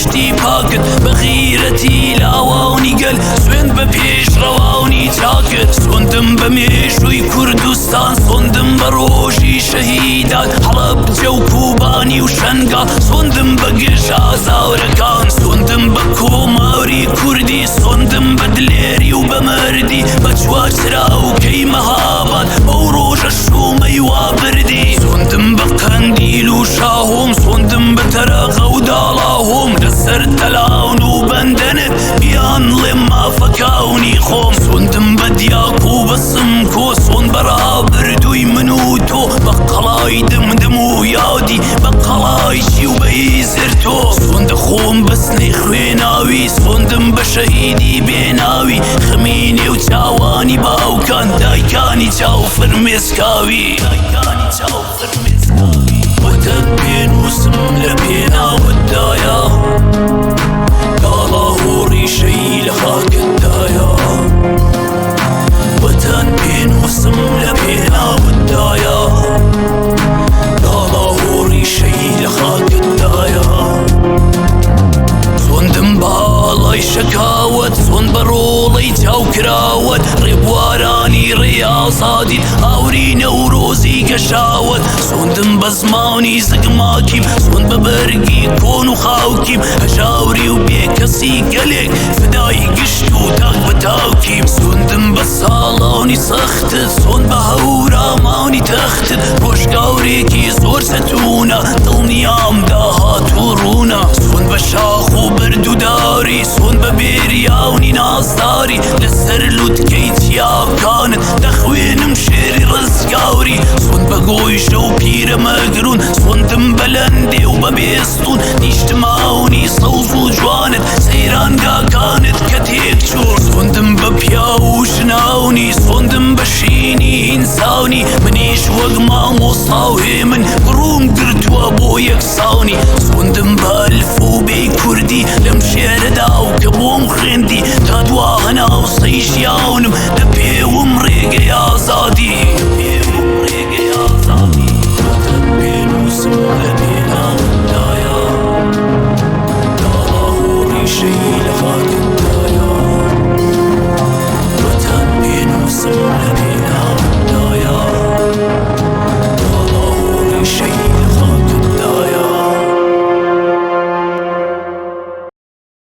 پشتی پاکت بغیرتی لاوانی گل سوێن بە پێش ڕەوانی چاکت سوندم بە مێژووی کوردستان سوندم بە ڕۆژی شەهیدان هەڵەبجە و کوبانی و شەنگا سوندم بە گژا زاورەکان سوندم بە کۆماوری کوردی سوندم بە دلێری و بە مەردی بە چوارچرا و کەیمەهاباد بەو ڕۆژە شومەی وا بردی سوندم بە قەندیل و شاهۆم سوندم بە تەرەقە و داڵاهۆم لەسەر تەلاون و بەندەنت بیان ڵێم مافەکاونی خۆم سوندم بە دیاک و بە سمکۆ سوون بەڕابردووی من و تۆ بە قەڵای دمدم و یادی بە قەڵایشی و بە ئیزر تۆ سوندە خۆم بە سنەی خوێناوی سوندم بە شەهیدی بێناوی خمینێ و چاوانی باوکان دایکانی چاو فرمێسکاوی وەتەن پێنووسم لە پێناوتدایە داڵا هۆڕی شەی لە خاکتدایە وەتەن پێنووسم لە پێناوتدایە داڵا هۆڕی شەی لە خاکتدایە سوندم باڵای شەکاوت سوون بە ڕۆڵەی چاوکراوت ڕێبوارانی ڕێئازادیت ئاوری نەورۆزی گەشاوت سوندم بە زمانی زگماکیم سوون بە بەرگی کۆن و خاوکیم هەژاوری و بێکەسی گەلێک فدای گشت و تاک بە تاوکیم سوندم بە ساڵانی سەختت سوون بە هەورامانی تەختت ڕۆژگاورێکی زۆر سەتونە دڵنیام داهات و ڕوونە سوون بە شاخ و برد و داری سوون بە بێریاونی نازداری لەسەر لوتکەی چیاکانت دەخوێنم شێری ڕزگاوری سوون بە گۆیشە و پیرەمەگرون سوندم بە لەندێ و بە بێستون نیشتماونی سەوز و جوانت سەیرانگاکانت کە تێک چوون سوندم بە پیا و ژناونی سوندم بە شینی ئینسانی منیش وەک مامۆستا و هێمن گڕوم گرتووە بۆ یەکسانی سوندم بە ئەلفوبێی کوردی لەم شێرەدا و کە بۆم خوێندی تا دوا هەناوسەی ژیاونم